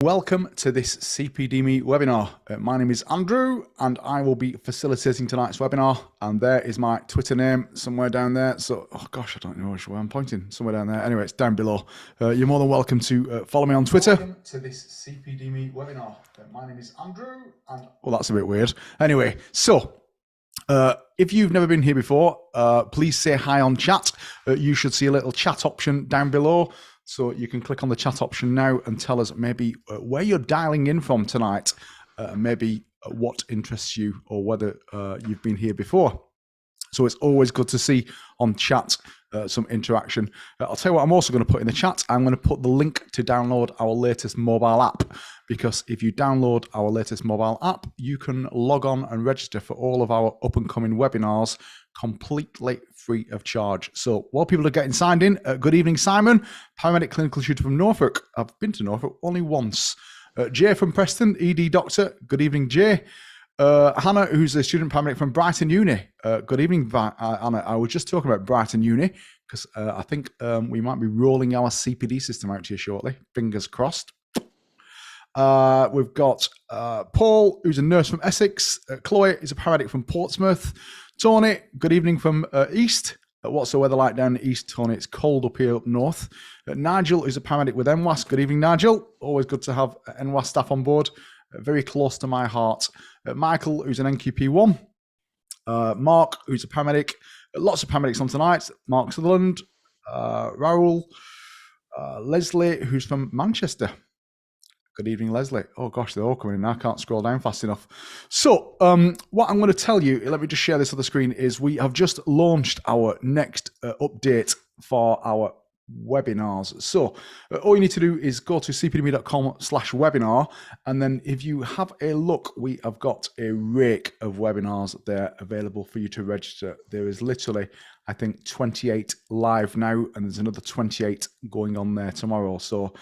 Welcome to this CPD webinar. My name is Andrew and I will be facilitating tonight's webinar, and there is my Twitter name somewhere down there. So, oh gosh, I don't know where I'm pointing, somewhere down there. Anyway, it's down below. You're more than welcome to follow me on Twitter. Welcome to this CPD webinar. My name is Andrew and... Well, that's a bit weird. Anyway, so... if you've never been here before, please say hi on chat. You should see a little chat option down below. So you can click on the chat option now and tell us maybe where you're dialing in from tonight, maybe what interests you, or whether you've been here before. So it's always good to see on chat some interaction. I'll tell you what I'm also going to put in the chat. I'm going to put the link to download our latest mobile app, because if you download our latest mobile app, you can log on and register for all of our up and coming webinars completely free of charge. So while people are getting signed in, good evening, Simon, paramedic clinical tutor from Norfolk. I've been to Norfolk only once. Jay from Preston, ED doctor. Good evening, Jay. Hannah, who's a student paramedic from Brighton Uni. Good evening, Hannah. I was just talking about Brighton Uni because I think we might be rolling our CPD system out here shortly. Fingers crossed. We've got Paul, who's a nurse from Essex. Chloe is a paramedic from Portsmouth. Tony, good evening from East. What's the weather like down the East, Tony? It's cold up here up north. Nigel is a paramedic with NWAS. Good evening, Nigel. Always good to have NWAS staff on board. Very close to my heart. Michael, who's an NQP1. Mark, who's a paramedic. Lots of paramedics on tonight. Mark Sutherland. Raoul. Leslie, who's from Manchester. Good evening, Leslie. Oh gosh, they're all coming in now. I can't scroll down fast enough. So what I'm going to tell you, let me just share this on the screen, is we have just launched our next update for our webinars. So all you need to do is go to cpdme.com/webinar, and then if you have a look, we have got a rake of webinars there available for you to register. There is literally, I think, 28 live now, and there's another 28 going on there tomorrow. So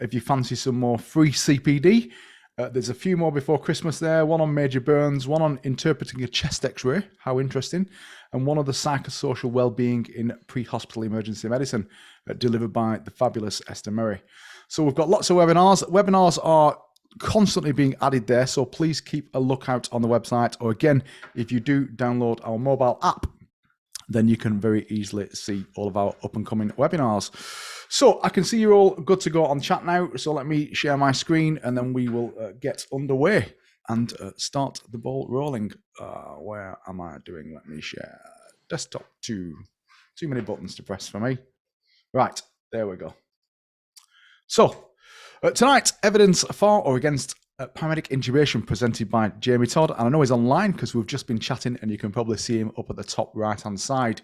if you fancy some more free CPD, there's a few more before Christmas there. One on major burns, one on interpreting a chest x-ray, how interesting, and one on the psychosocial well-being in pre-hospital emergency medicine, delivered by the fabulous Esther Murray. So we've got lots of webinars. Webinars are constantly being added there, so please keep a lookout on the website. Or again, if you do download our mobile app, then you can very easily see all of our up-and-coming webinars. So I can see you're all good to go on chat now. So let me share my screen, and then we will get underway and start the ball rolling. Where am I doing? Let me share desktop 2. Too many buttons to press for me. Right, there we go. So tonight, evidence for or against paramedic intubation, presented by Jamie Todd. And I know he's online because we've just been chatting, and you can probably see him up at the top right-hand side.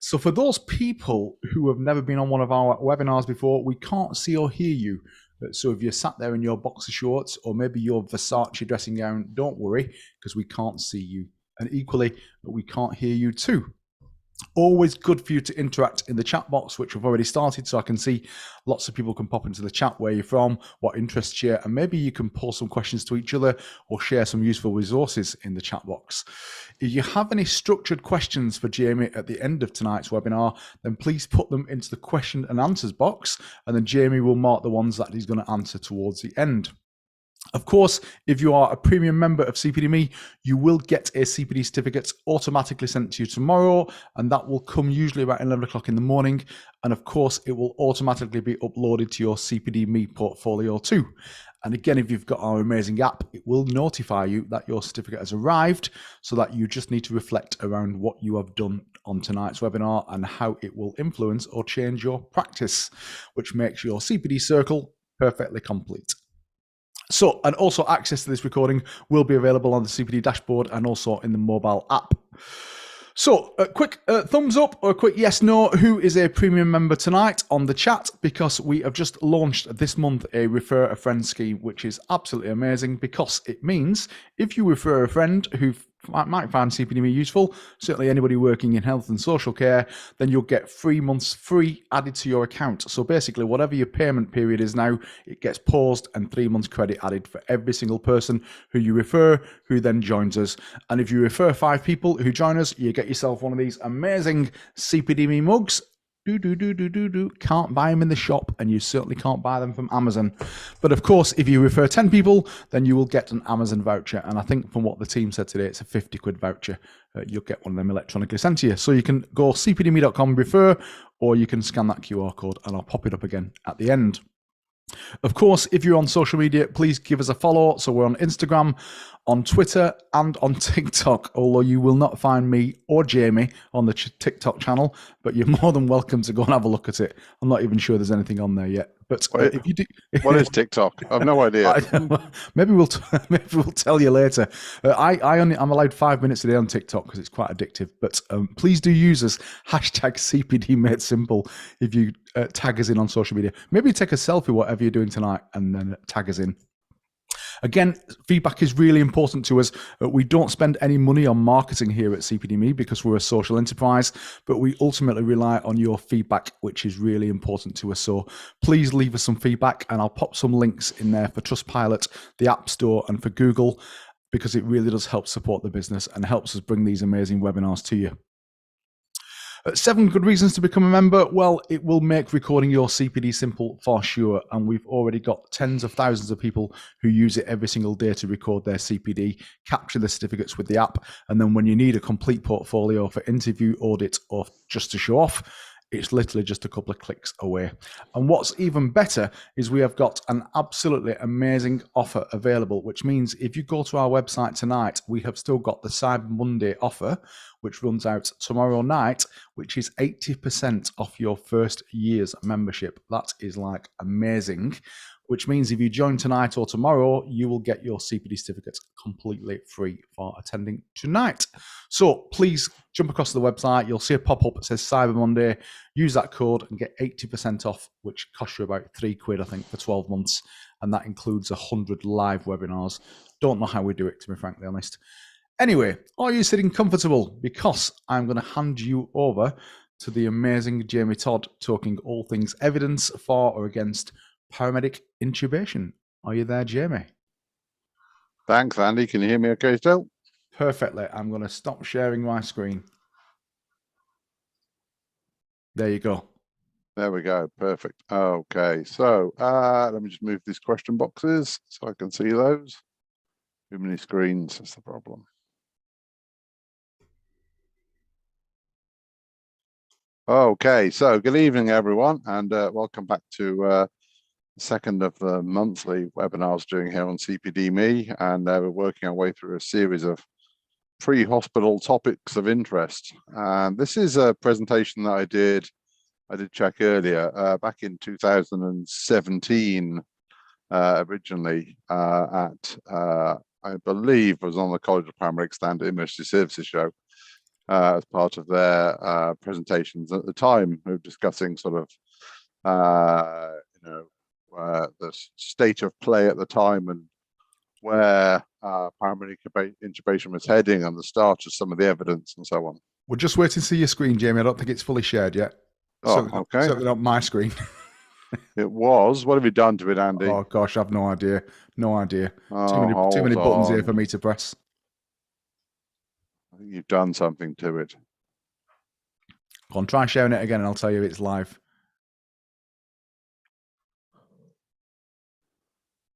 So for those people who have never been on one of our webinars before, we can't see or hear you. So if you're sat there in your boxer shorts or maybe your Versace dressing gown, don't worry, because we can't see you. And equally, we can't hear you too. Always good for you to interact in the chat box, which we've already started, so I can see lots of people can pop into the chat where you're from, what interests you, and maybe you can pose some questions to each other or share some useful resources in the chat box. If you have any structured questions for Jamie at the end of tonight's webinar, then please put them into the question and answers box, and then Jamie will mark the ones that he's going to answer towards the end. Of course, if you are a premium member of CPD.me, you will get a CPD certificate automatically sent to you tomorrow, and that will come usually about 11 o'clock in the morning. And of course, it will automatically be uploaded to your CPD.me portfolio too. And again, if you've got our amazing app, it will notify you that your certificate has arrived, so that you just need to reflect around what you have done on tonight's webinar and how it will influence or change your practice, which makes your CPD circle perfectly complete. So, and also access to this recording will be available on the CPD dashboard and also in the mobile app. So a quick thumbs up or a quick yes, no, who is a premium member tonight on the chat, because we have just launched this month a refer a friend scheme, which is absolutely amazing, because it means if you refer a friend who might find CPD.me useful, certainly anybody working in health and social care, then you'll get 3 months free added to your account. So basically, whatever your payment period is now, it gets paused and 3 months credit added for every single person who you refer, who then joins us. And if you refer 5 people who join us, you get yourself one of these amazing CPD.me mugs, Can't buy them in the shop, and you certainly can't buy them from Amazon. But of course, if you refer 10 people, then you will get an Amazon voucher. And I think from what the team said today, it's a 50 quid voucher. You'll get one of them electronically sent to you. So you can go cpdme.com, refer, or you can scan that QR code, and I'll pop it up again at the end. Of course, if you're on social media, please give us a follow. So we're on Instagram, on Twitter, and on TikTok, although you will not find me or Jamie on the TikTok channel, but you're more than welcome to go and have a look at it. I'm not even sure there's anything on there yet. But if you do, what is TikTok? I have no idea. Maybe we'll tell you later. I'm allowed 5 minutes a day on TikTok because it's quite addictive. But please do use us #CPD Made Simple if you tag us in on social media. Maybe take a selfie, whatever you're doing tonight, and then tag us in. Again, feedback is really important to us. We don't spend any money on marketing here at CPDME because we're a social enterprise, but we ultimately rely on your feedback, which is really important to us. So please leave us some feedback, and I'll pop some links in there for Trustpilot, the App Store, and for Google, because it really does help support the business and helps us bring these amazing webinars to you. 7 good reasons to become a member. Well, it will make recording your CPD simple for sure. And we've already got tens of thousands of people who use it every single day to record their CPD, capture the certificates with the app. And then when you need a complete portfolio for interview, audit, or just to show off, it's literally just a couple of clicks away. And what's even better is we have got an absolutely amazing offer available, which means if you go to our website tonight, we have still got the Cyber Monday offer, which runs out tomorrow night, which is 80% off your first year's membership. That is like amazing, which means if you join tonight or tomorrow, you will get your CPD certificate completely free for attending tonight. So please jump across to the website. You'll see a pop-up that says Cyber Monday. Use that code and get 80% off, which costs you about £3, I think, for 12 months. And that includes 100 live webinars. Don't know how we do it, to be frankly honest. Anyway, are you sitting comfortable? Because I'm going to hand you over to the amazing Jamie Todd, talking all things evidence for or against paramedic intubation. Are you there, Jamie? Thanks, Andy. Can you hear me okay still? Perfectly. I'm going to stop sharing my screen. There you go. There we go. Perfect. Okay. So let me just move these question boxes so I can see those. Too many screens. That's the problem. Okay. So good evening, everyone, and welcome back to the second of the monthly webinars doing here on CPD.me, and we're working our way through a series of pre-hospital topics of interest. And this is a presentation that I did check earlier, back in 2017, originally at, I believe, was on the College of Paramedic Standard Emergency Services show as part of their presentations. At the time, we were discussing sort of, the state of play at the time and where paramedic intubation was heading and the start of some of the evidence and so on. We're just waiting to see your screen, Jamie. I don't think it's fully shared yet. Oh, okay. Certainly not my screen. It was. What have you done to it, Andy? Oh gosh, I've no idea. No idea. Oh, too many buttons here for me to press. I think you've done something to it. Go on, try sharing it again and I'll tell you it's live.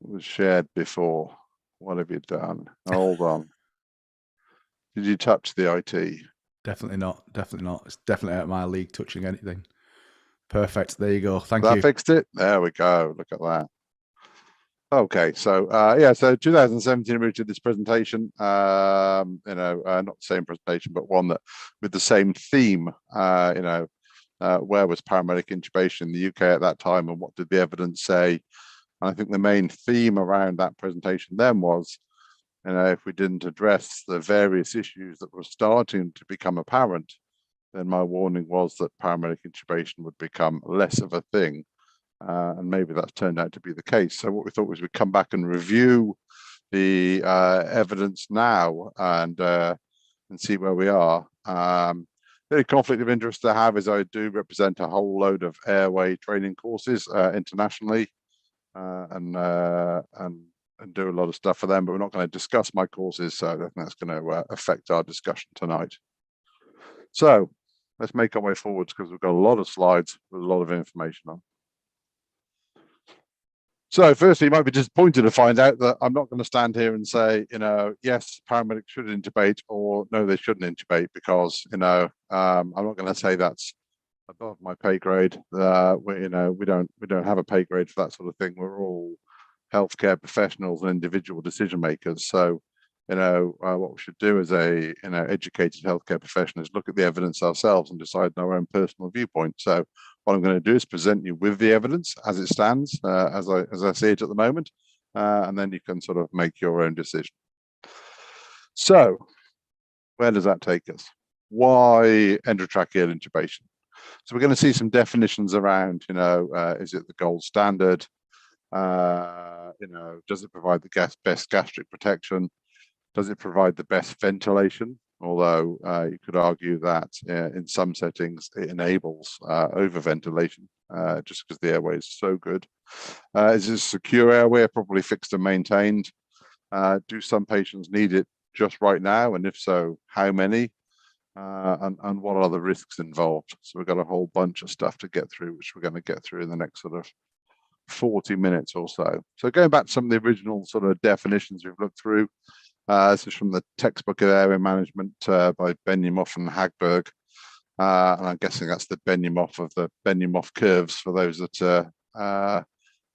It was shared before. What have you done? Hold on. Did you touch the IT? Definitely not. Definitely not. It's definitely out of my league touching anything. Perfect. There you go. Thank you. That fixed it? There we go. Look at that. Okay, so yeah, so 2017 we did this presentation, not the same presentation, but one that with the same theme, where was paramedic intubation in the UK at that time and what did the evidence say? And I think the main theme around that presentation then was, if we didn't address the various issues that were starting to become apparent, then my warning was that paramedic intubation would become less of a thing. And maybe that's turned out to be the case. So what we thought was we'd come back and review the evidence now and see where we are. The only conflict of interest I have is I do represent a whole load of Airway training courses internationally and do a lot of stuff for them, but we're not going to discuss my courses, so I think that's going to affect our discussion tonight. So let's make our way forwards because we've got a lot of slides with a lot of information on. So firstly, you might be disappointed to find out that I'm not going to stand here and say, yes, paramedics should intubate, or no, they shouldn't intubate, because, I'm not going to say that's above my pay grade. We don't have a pay grade for that sort of thing. We're all healthcare professionals and individual decision makers. So, what we should do as a educated healthcare professional is look at the evidence ourselves and decide on our own personal viewpoint. So what I'm going to do is present you with the evidence as it stands, as I see it at the moment, and then you can sort of make your own decision. So where does that take us? Why endotracheal intubation? So we're going to see some definitions around, is it the gold standard? Does it provide the best gastric protection? Does it provide the best ventilation? Although you could argue that in some settings it enables overventilation just because the airway is so good. Is this a secure airway, probably fixed and maintained? Do some patients need it just right now? And if so, how many? And what are the risks involved? So we've got a whole bunch of stuff to get through, which we're going to get through in the next sort of 40 minutes or so. So going back to some of the original sort of definitions we've looked through, this is from the textbook of airway management by Benjamin and Hagberg. And I'm guessing that's the Benjamin of the Benjamin curves for those that are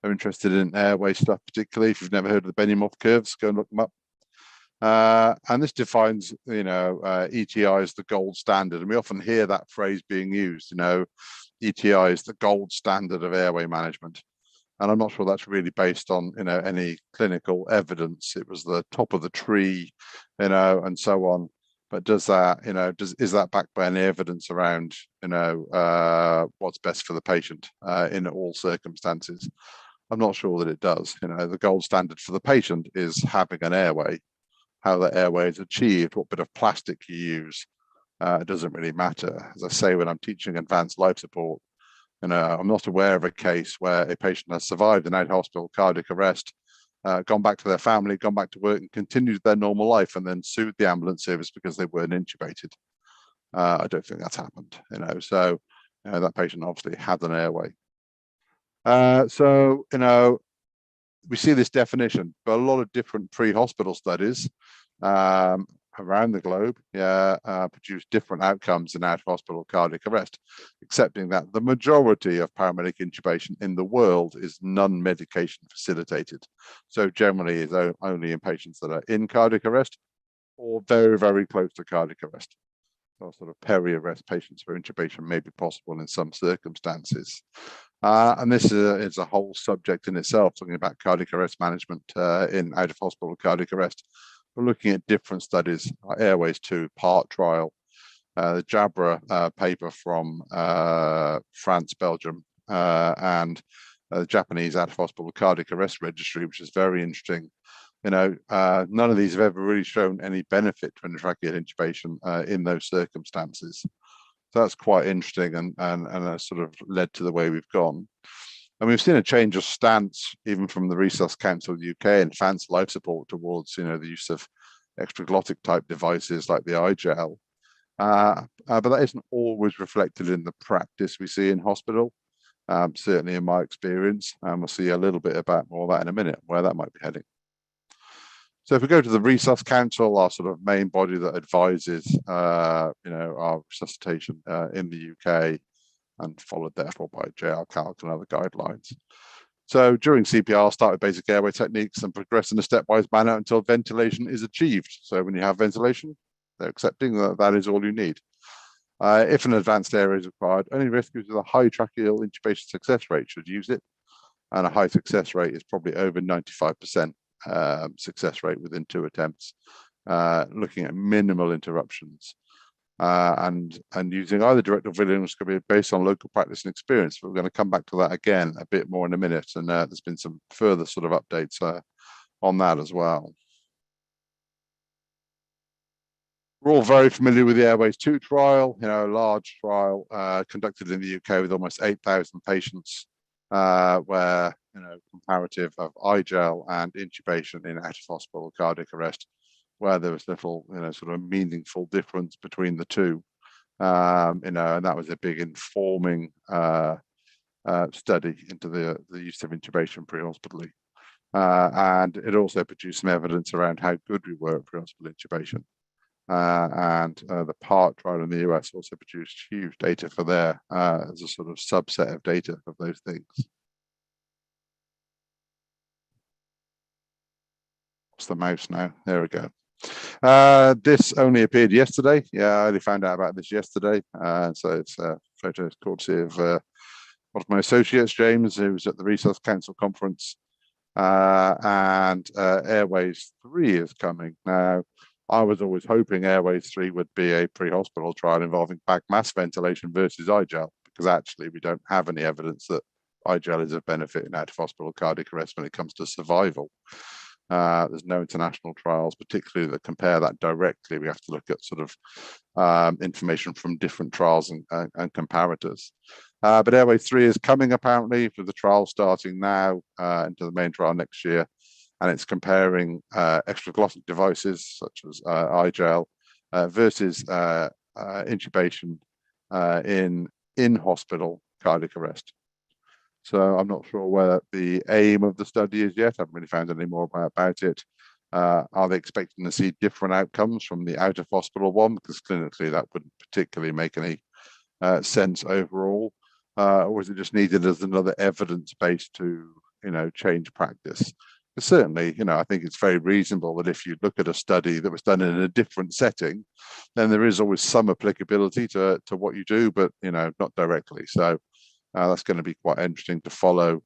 interested in airway stuff, particularly. If you've never heard of the Benjamin curves, go and look them up. And this defines, ETI as the gold standard. And we often hear that phrase being used, ETI is the gold standard of airway management. And I'm not sure that's really based on, any clinical evidence. It was the top of the tree, and so on. But does that, is that backed by any evidence around, what's best for the patient in all circumstances? I'm not sure that it does. The gold standard for the patient is having an airway. How that airway is achieved, what bit of plastic you use, it doesn't really matter. As I say, when I'm teaching advanced life support, I'm not aware of a case where a patient has survived an out-hospital cardiac arrest, gone back to their family, gone back to work and continued their normal life and then sued the ambulance service because they weren't intubated. I don't think that's happened, so that patient obviously had an airway. We see this definition, but a lot of different pre-hospital studies around the globe produce different outcomes in out-of-hospital cardiac arrest, accepting that the majority of paramedic intubation in the world is non-medication facilitated. So generally is only in patients that are in cardiac arrest or very, very close to cardiac arrest. Or sort of peri-arrest patients where intubation may be possible in some circumstances. And this is a whole subject in itself, talking about cardiac arrest management in out-of-hospital cardiac arrest. We're looking at different studies, Airways 2 part trial, the Jabra paper from France, Belgium, and the Japanese out-of-hospital cardiac arrest registry, which is very interesting. None of these have ever really shown any benefit to endotracheal intubation in those circumstances. So that's quite interesting and has sort of led to the way we've gone. And we've seen a change of stance even from the Resus Council of the UK and advanced life support towards, the use of extraglottic type devices like the iGel. But that isn't always reflected in the practice we see in hospital, certainly in my experience. We'll see a little bit about more of that in a minute, where that might be heading. So if we go to the Resus Council, our sort of main body that advises, our resuscitation in the UK, and followed therefore by JR Calc and other guidelines. So during CPR, start with basic airway techniques and progress in a stepwise manner until ventilation is achieved. So when you have ventilation, they're accepting that that is all you need. If an advanced airway is required, only rescuers with a high tracheal intubation success rate should use it. And a high success rate is probably over 95% success rate within 2 attempts, looking at minimal interruptions. And using either direct or videoscopy based on local practice and experience. We're going to come back to that again a bit more in a minute, and there's been some further sort of updates on that as well. We're all very familiar with the Airways 2 trial, a large trial conducted in the UK with almost 8,000 patients, where comparative of iGel and intubation in out-of-hospital cardiac arrest, where there was little, sort of meaningful difference between the two. You know, and that was a big informing study into the use of intubation pre-hospitally. And it also produced some evidence around how good we were at pre-hospital intubation. And the PART trial in the US also produced huge data for there as a sort of subset of data of those things. What's the mouse now? There we go. This only appeared yesterday. Yeah, I only found out about this yesterday. So it's a photo courtesy of one of my associates, James, who was at the Resource Council conference. And Airways 3 is coming. Now, I was always hoping Airways 3 would be a pre-hospital trial involving back mass ventilation versus iGel, because actually we don't have any evidence that iGel is of benefit in out-of-hospital cardiac arrest when it comes to survival. There's no international trials, particularly that compare that directly. We have to look at sort of information from different trials and comparators. But Airway 3 is coming apparently, with the trial starting now into the main trial next year. And it's comparing extraglottic devices such as iGel versus intubation in hospital cardiac arrest. So I'm not sure where the aim of the study is yet. I haven't really found any more about it. Are they expecting to see different outcomes from the out of hospital one? Because clinically that wouldn't particularly make any sense overall. Or is it just needed as another evidence base to, you know, change practice? But certainly, you know, I think it's very reasonable that if you look at a study that was done in a different setting, then there is always some applicability to what you do, but, you know, not directly. So that's going to be quite interesting to follow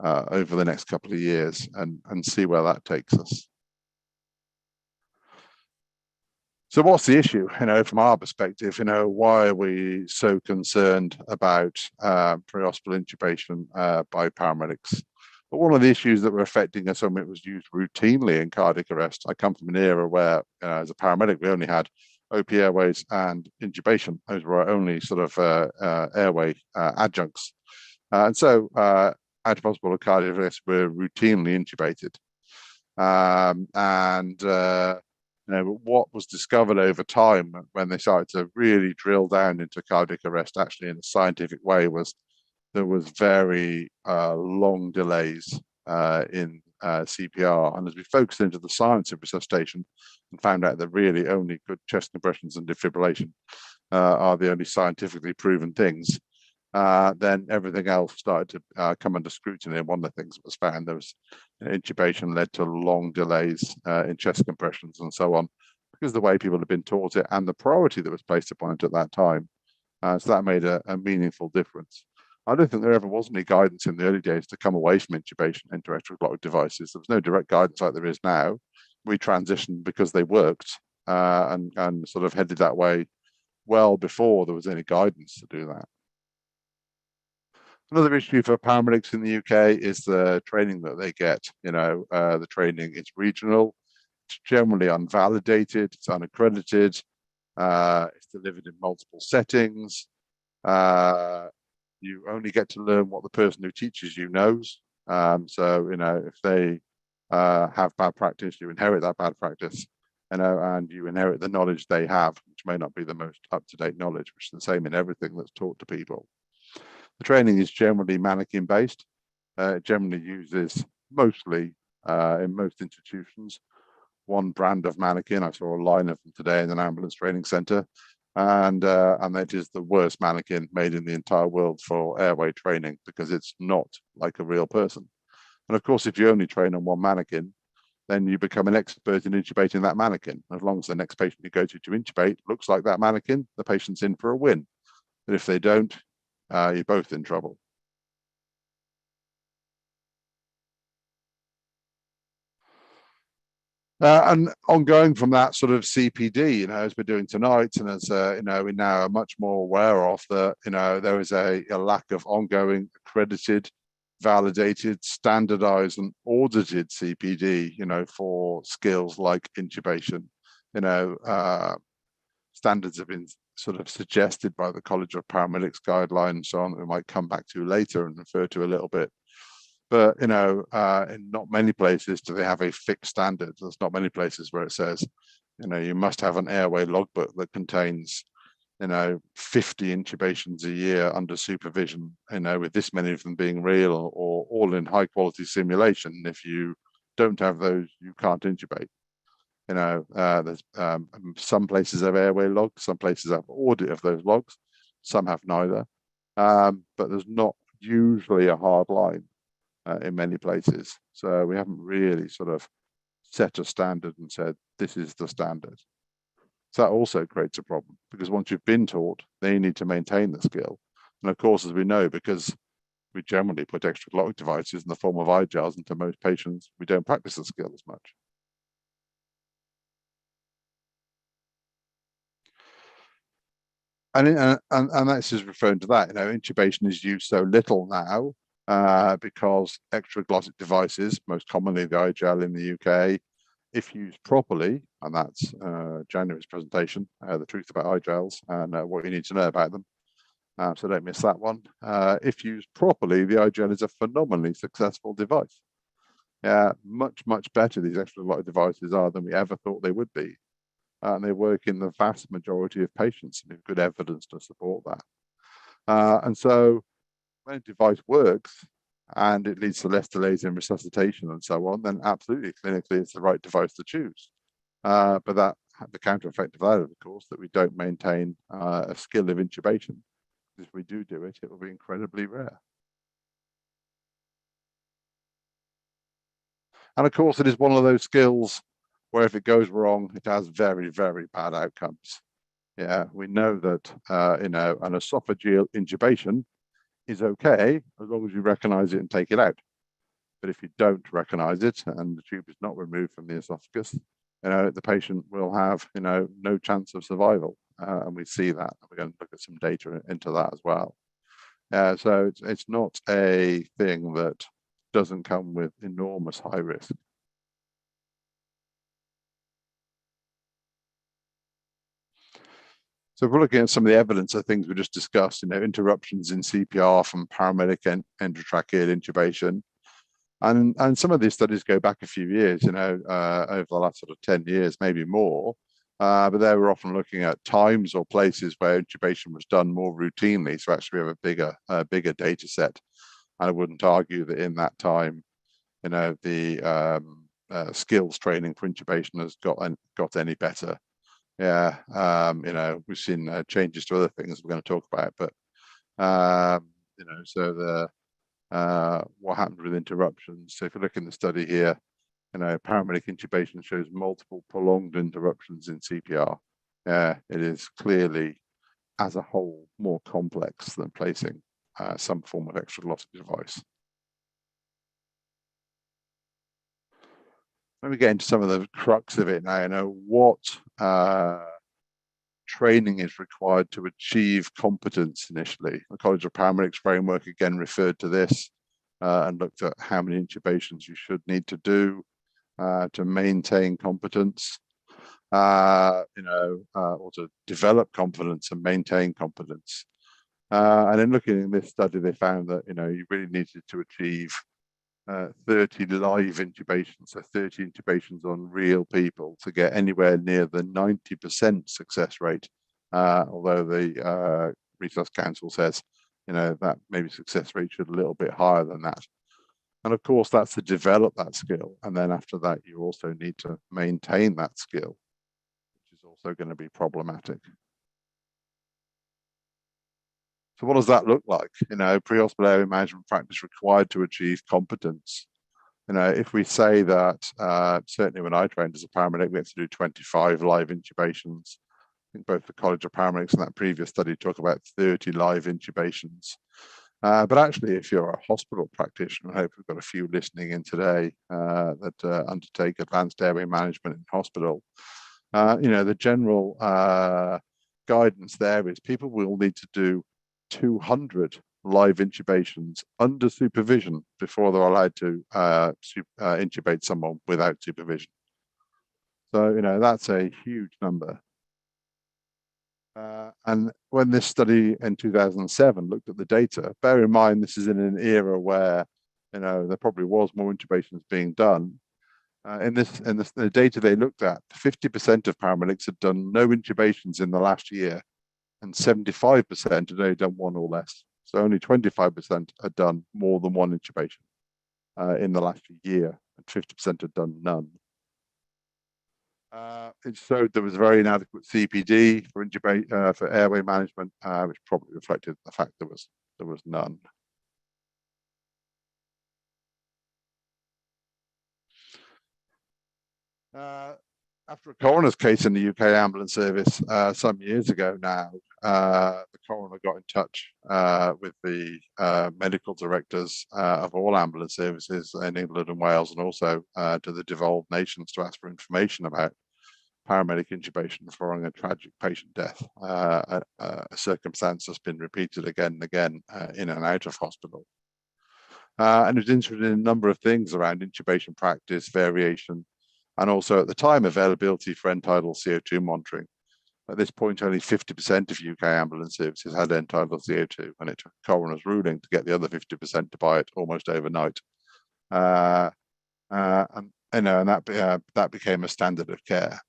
over the next couple of years and see where that takes us. So what's the issue? You know, from our perspective, you know, why are we so concerned about pre-hospital intubation by paramedics? But one of the issues that were affecting us when it was used routinely in cardiac arrest, I come from an era where, as a paramedic, we only had OP airways and intubation. Those were our only sort of airway adjuncts. And so out of hospital cardiac arrest were routinely intubated. You know, what was discovered over time when they started to really drill down into cardiac arrest actually in a scientific way was there was very long delays in CPR. And as we focused into the science of resuscitation and found out that really only good chest compressions and defibrillation are the only scientifically proven things, then everything else started to come under scrutiny. And one of the things that was found, there was intubation led to long delays in chest compressions and so on, because the way people had been taught it and the priority that was placed upon it at that time. So that made a meaningful difference. I don't think there ever was any guidance in the early days to come away from intubation into extraglottic devices. There was no direct guidance like there is now. We transitioned because they worked and sort of headed that way well before there was any guidance to do that. Another issue for paramedics in the UK is the training that they get. You know, the training is regional, it's generally unvalidated, it's unaccredited, it's delivered in multiple settings. You only get to learn what the person who teaches you knows. So, you know, if they have bad practice, you inherit that bad practice, you know, and you inherit the knowledge they have, which may not be the most up-to-date knowledge, which is the same in everything that's taught to people. The training is generally mannequin based. It generally uses mostly in most institutions one brand of mannequin. I saw a line of them today in an ambulance training center, and it is the worst mannequin made in the entire world for airway training because it's not like a real person. And of course, if you only train on one mannequin, then you become an expert in intubating that mannequin. As long as the next patient you go to intubate looks like that mannequin, the patient's in for a win. But if they don't, you're both in trouble. And ongoing from that sort of CPD, you know, as we're doing tonight, and as you know, we now are much more aware of that, you know, there is a lack of ongoing accredited, validated, standardized, and audited CPD, you know, for skills like intubation. You know, standards have been sort of suggested by the College of Paramedics guidelines, so on, that we might come back to later and refer to a little bit. But, you know, in not many places do they have a fixed standard. There's not many places where it says, you know, you must have an airway logbook that contains 50 intubations a year under supervision, with this many of them being real or all in high quality simulation. If you don't have those, you can't intubate. There's some places have airway logs, some places have audit of those logs, some have neither. But there's not usually a hard line in many places. So we haven't really sort of set a standard and said, this is the standard. So that also creates a problem, because once you've been taught, then you need to maintain the skill. And of course, as we know, because we generally put extraglottic devices in the form of eye gels into most patients, we don't practice the skill as much. And that's just referring to that. Intubation is used so little now because extraglottic devices, most commonly the eye gel in the UK, if used properly, and that's January's presentation, the truth about eye gels and what you need to know about them. So don't miss that one. If used properly, the eye gel is a phenomenally successful device. Much, much better these extraglottic devices are than we ever thought they would be. And they work in the vast majority of patients, and there's good evidence to support that. And so when a device works and it leads to less delays in resuscitation and so on, then absolutely clinically it's the right device to choose. But the counter effect of that is, of course, that we don't maintain a skill of intubation. If we do it, it will be incredibly rare. And of course, it is one of those skills where if it goes wrong, it has very, very bad outcomes. We know that an esophageal intubation is okay as long as you recognize it and take it out. But if you don't recognize it and the tube is not removed from the esophagus, the patient will have no chance of survival. And we see that. We're going to look at some data into that as well. So it's not a thing that doesn't come with enormous high risk. So if we're looking at some of the evidence of things we just discussed, interruptions in CPR from paramedic and endotracheal intubation. And some of these studies go back a few years, over the last sort of 10 years, maybe more. But they were often looking at times or places where intubation was done more routinely. So actually we have a bigger data set. And I wouldn't argue that in that time, the skills training for intubation has got any better. We've seen changes to other things we're going to talk about, but so what happened with interruptions. So if you look in the study here, paramedic intubation shows multiple prolonged interruptions in CPR. It is clearly, as a whole, more complex than placing some form of extraglottic device. Let me get into some of the crux of it now. What training is required to achieve competence initially. The College of Paramedics framework again referred to this and looked at how many intubations you should need to do to maintain competence, or to develop competence and maintain competence. And in looking at this study, they found that you really needed to achieve 30 live intubations, so 30 intubations on real people to get anywhere near the 90% success rate, although the Resus Council says that maybe success rate should be a little bit higher than that. And of course, that's to develop that skill. And then after that, you also need to maintain that skill, which is also going to be problematic. So what does that look like? Pre-hospital airway management practice required to achieve competence. If we say that, certainly when I trained as a paramedic, we had to do 25 live intubations. I think both the College of Paramedics and that previous study talk about 30 live intubations. But actually, if you're a hospital practitioner, I hope we've got a few listening in today that undertake advanced airway management in hospital. The general guidance there is people will need to do 200 live intubations under supervision before they're allowed to intubate someone without supervision. So, that's a huge number. And when this study in 2007 looked at the data, bear in mind this is in an era where there probably was more intubations being done. In the data they looked at, 50% of paramedics had done no intubations in the last year. and 75% had only done one or less. So only 25% had done more than one intubation in the last year, and 50% had done none. It showed there was very inadequate CPD for airway management, which probably reflected the fact there was none. After a coroner's case in the UK ambulance service some years ago now, the coroner got in touch with the medical directors of all ambulance services in England and Wales, and also to the devolved nations, to ask for information about paramedic intubation following a tragic patient death, a circumstance that's been repeated again and again in and out of hospital. And it was interested in a number of things around intubation practice, variation, and also at the time availability for end-tidal CO2 monitoring. At this point, only 50% of UK ambulance services had end-tidal CO2, and it took a coroner's ruling to get the other 50% to buy it almost overnight. And that became a standard of care.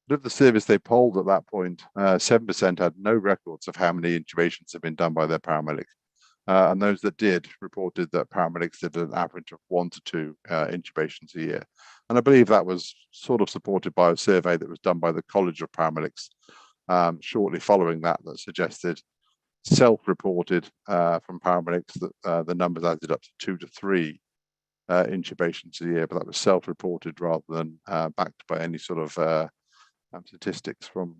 But of the service they polled at that point, 7% had no records of how many intubations had been done by their paramedic. And those that did reported that paramedics did an average of 1 to 2 intubations a year. And I believe that was sort of supported by a survey that was done by the College of Paramedics shortly following that suggested, self-reported from paramedics, that the numbers added up to 2 to 3 intubations a year, but that was self-reported rather than backed by any sort of statistics from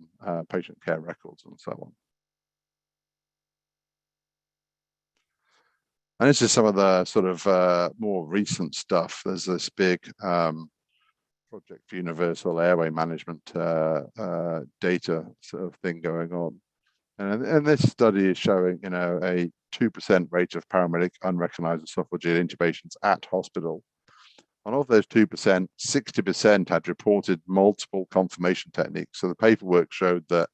patient care records and so on. And this is some of the sort of more recent stuff. There's this big project for universal airway management data sort of thing going on. And this study is showing, a 2% rate of paramedic unrecognized esophageal intubations at hospital. And of those 2%, 60% had reported multiple confirmation techniques. So the paperwork showed that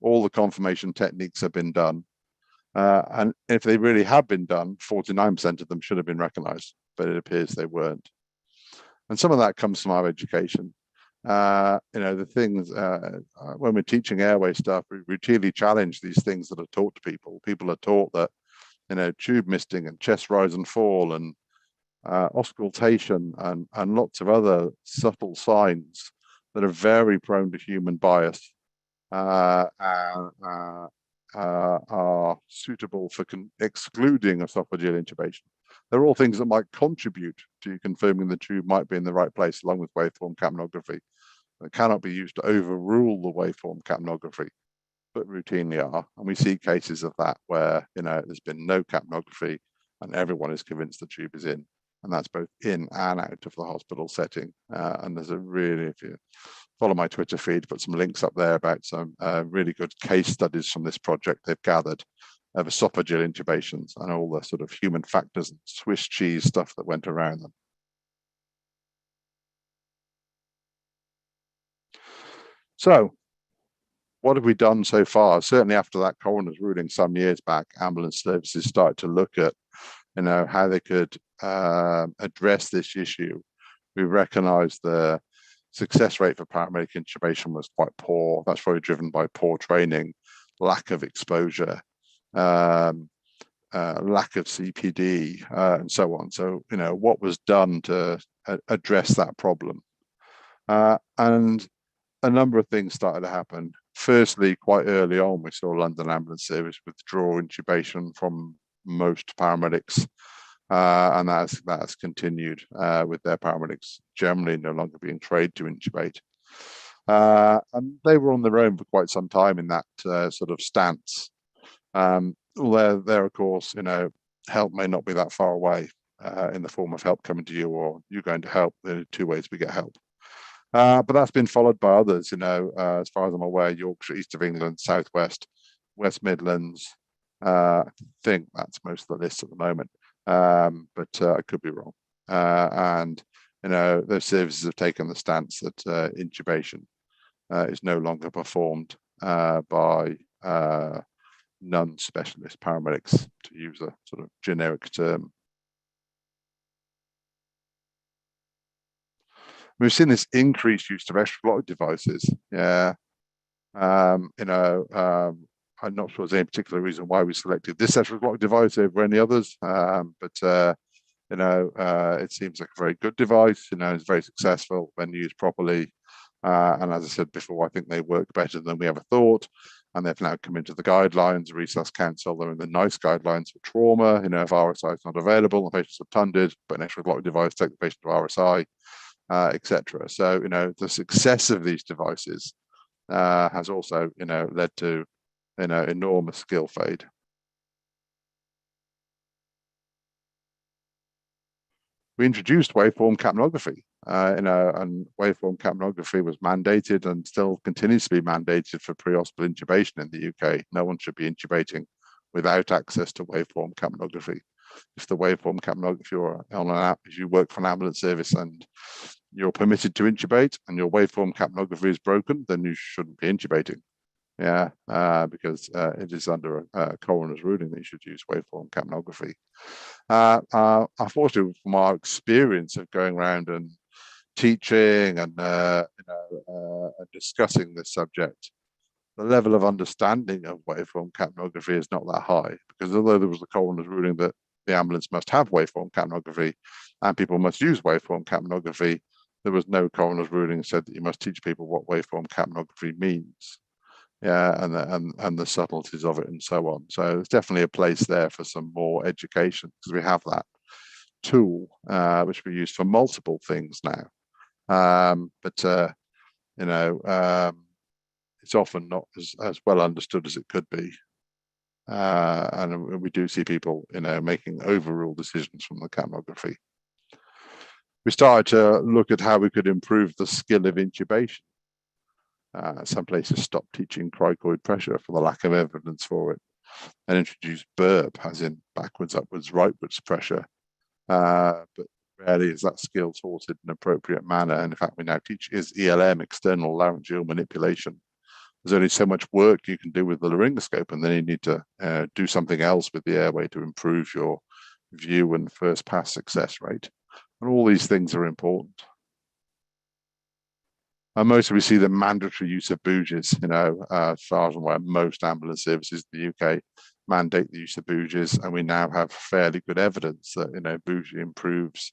all the confirmation techniques have been done. And if they really have been done, 49% of them should have been recognized, but it appears they weren't. And some of that comes from our education. The things, when we're teaching airway stuff, we routinely challenge these things that are taught to people. People are taught that, tube misting and chest rise and fall and auscultation and lots of other subtle signs that are very prone to human bias are suitable for excluding esophageal intubation. They're all things that might contribute to confirming the tube might be in the right place, along with waveform capnography. It cannot be used to overrule the waveform capnography, but routinely are. And we see cases of that where, there's been no capnography and everyone is convinced the tube is in. And that's both in and out of the hospital setting. And there's a really, if you follow my Twitter feed, put some links up there about some really good case studies from this project they've gathered of esophageal intubations and all the sort of human factors and Swiss cheese stuff that went around them. So what have we done so far? Certainly after that coroner's ruling some years back, ambulance services started to look at how they could address this issue. We recognized the success rate for paramedic intubation was quite poor. That's probably driven by poor training, lack of exposure, lack of CPD, and so on. So, what was done to address that problem? And a number of things started to happen. Firstly, quite early on, we saw London Ambulance Service withdraw intubation from most paramedics, and that's continued with their paramedics generally no longer being trained to intubate. And they were on their own for quite some time in that sort of stance. There, of course, help may not be that far away in the form of help coming to you or you going to help. There are two ways we get help. But that's been followed by others, as far as I'm aware, Yorkshire, East of England, Southwest, West Midlands. I think that's most of the list at the moment, but I could be wrong. And those services have taken the stance that intubation is no longer performed by non-specialist paramedics, to use a sort of generic term. We've seen this increased use of extra-block devices. Yeah. I'm not sure there's any particular reason why we selected this central clock device over any others, but it seems like a very good device. It's very successful when used properly. And as I said before, I think they work better than we ever thought. And they've now come into the guidelines, Resus Council. They're in the NICE guidelines for trauma. If RSI is not available, the patient's obtunded, but an extra clock device, take the patient to RSI, etc. So, the success of these devices has also, led to, enormous skill fade. We introduced waveform capnography, and waveform capnography was mandated and still continues to be mandated for pre-hospital intubation in the UK. No one should be intubating without access to waveform capnography. If the waveform capnography, or on an app, if you work for an ambulance service and you're permitted to intubate and your waveform capnography is broken, then you shouldn't be intubating. Because it is under a coroner's ruling that you should use waveform capnography. Unfortunately, from our experience of going around and teaching and discussing this subject, the level of understanding of waveform capnography is not that high, because although there was the coroner's ruling that the ambulance must have waveform capnography and people must use waveform capnography, there was no coroner's ruling that said that you must teach people what waveform capnography means. And the subtleties of it and so on. So there's definitely a place there for some more education, because we have that tool which we use for multiple things now. It's often not as well understood as it could be. And we do see people, making overrule decisions from the capnography. We started to look at how we could improve the skill of intubation. Some places stopped teaching cricoid pressure for the lack of evidence for it, and introduced burp, as in backwards, upwards, rightwards pressure. But rarely is that skill taught in an appropriate manner. And in fact, we now teach is ELM, external laryngeal manipulation. There's only so much work you can do with the laryngoscope, and then you need to do something else with the airway to improve your view and first pass success rate. And all these things are important. And mostly we see the mandatory use of bougies, as far as I'm aware, most ambulance services in the UK mandate the use of bougies, and we now have fairly good evidence that, bougie improves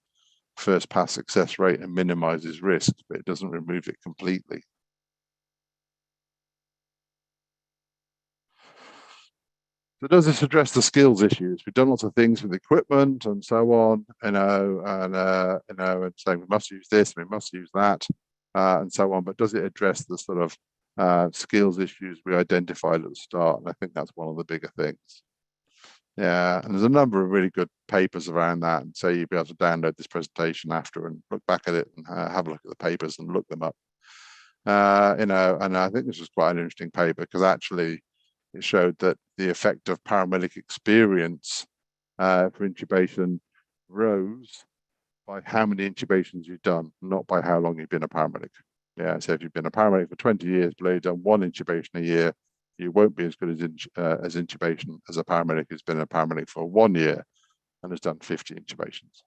first pass success rate and minimizes risk, but it doesn't remove it completely. So does this address the skills issues? We've done lots of things with equipment and so on, and saying we must use this, we must use that. And so on, but does it address the sort of skills issues we identified at the start? And I think that's one of the bigger things. And there's a number of really good papers around that, and so you'll be able to download this presentation after and look back at it and have a look at the papers and look them up. And I think this was quite an interesting paper, because actually it showed that the effect of paramedic experience for intubation rose by how many intubations you've done, not by how long you've been a paramedic. So if you've been a paramedic for 20 years, but you've done one intubation a year, you won't be as good as intubation as a paramedic who's been a paramedic for 1 year and has done 50 intubations.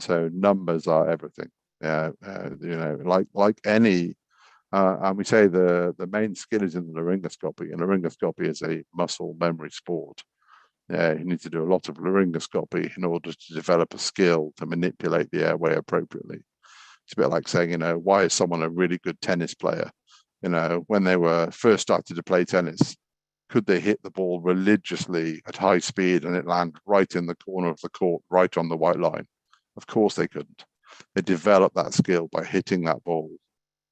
So numbers are everything. Like any, and we say the main skill is in the laryngoscopy, and laryngoscopy is a muscle memory sport. You need to do a lot of laryngoscopy in order to develop a skill to manipulate the airway appropriately. It's a bit like saying, why is someone a really good tennis player? When they were first started to play tennis, could they hit the ball religiously at high speed and it land right in the corner of the court, right on the white line? Of course they couldn't. They developed that skill by hitting that ball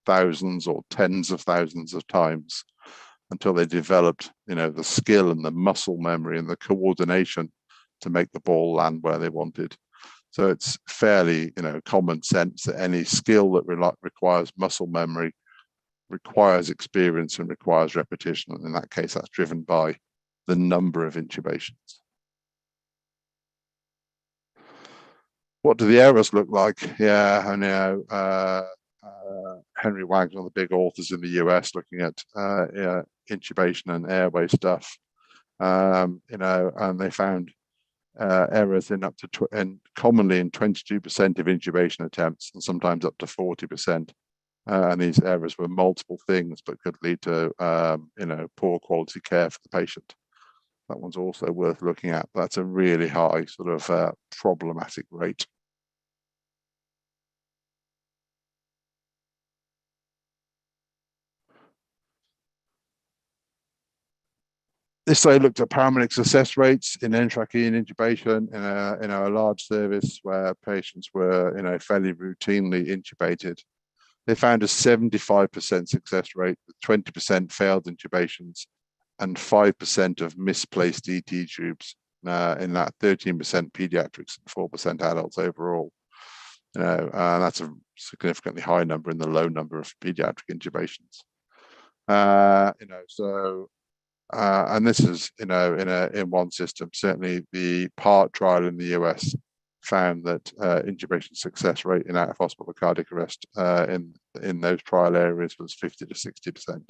thousands or tens of thousands of times, until they developed, the skill and the muscle memory and the coordination to make the ball land where they wanted. So it's fairly, common sense that any skill that requires muscle memory requires experience and requires repetition. And in that case, that's driven by the number of intubations. What do the errors look like? Henry Wagner, one of the big authors in the US, looking at intubation and airway stuff, and they found errors in up to commonly in 22% of intubation attempts, and sometimes up to 40%. And these errors were multiple things, but could lead to, poor quality care for the patient. That one's also worth looking at. That's a really high sort of problematic rate. This study looked at paramedic success rates in intratracheal intubation in a large service where patients were, fairly routinely intubated. They found a 75% success rate with 20% failed intubations and 5% of misplaced ET tubes in that 13% pediatrics and 4% adults overall. That's a significantly high number in the low number of pediatric intubations. And this is, in one system. Certainly, the PART trial in the US found that intubation success rate in out-of-hospital cardiac arrest in those trial areas was 50 to 60%.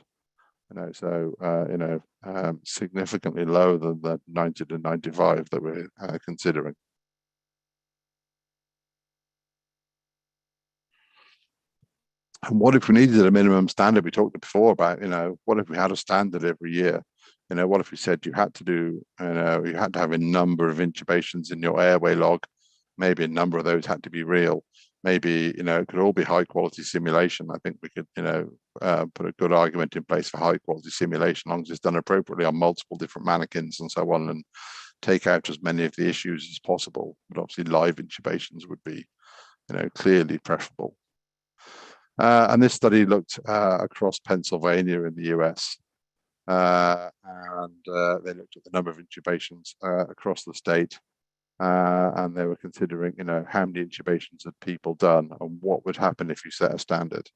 Significantly lower than the 90 to 95 that we're considering. And what if we needed a minimum standard? We talked before about, what if we had a standard every year? What if we said you had to do, you had to have a number of intubations in your airway log? Maybe a number of those had to be real. Maybe, it could all be high quality simulation. I think we could, put a good argument in place for high quality simulation, as long as it's done appropriately on multiple different mannequins and so on, and take out as many of the issues as possible. But obviously live intubations would be, clearly preferable. And this study looked across Pennsylvania in the US. And they looked at the number of intubations across the state. And they were considering, how many intubations had people done and what would happen if you set a standard.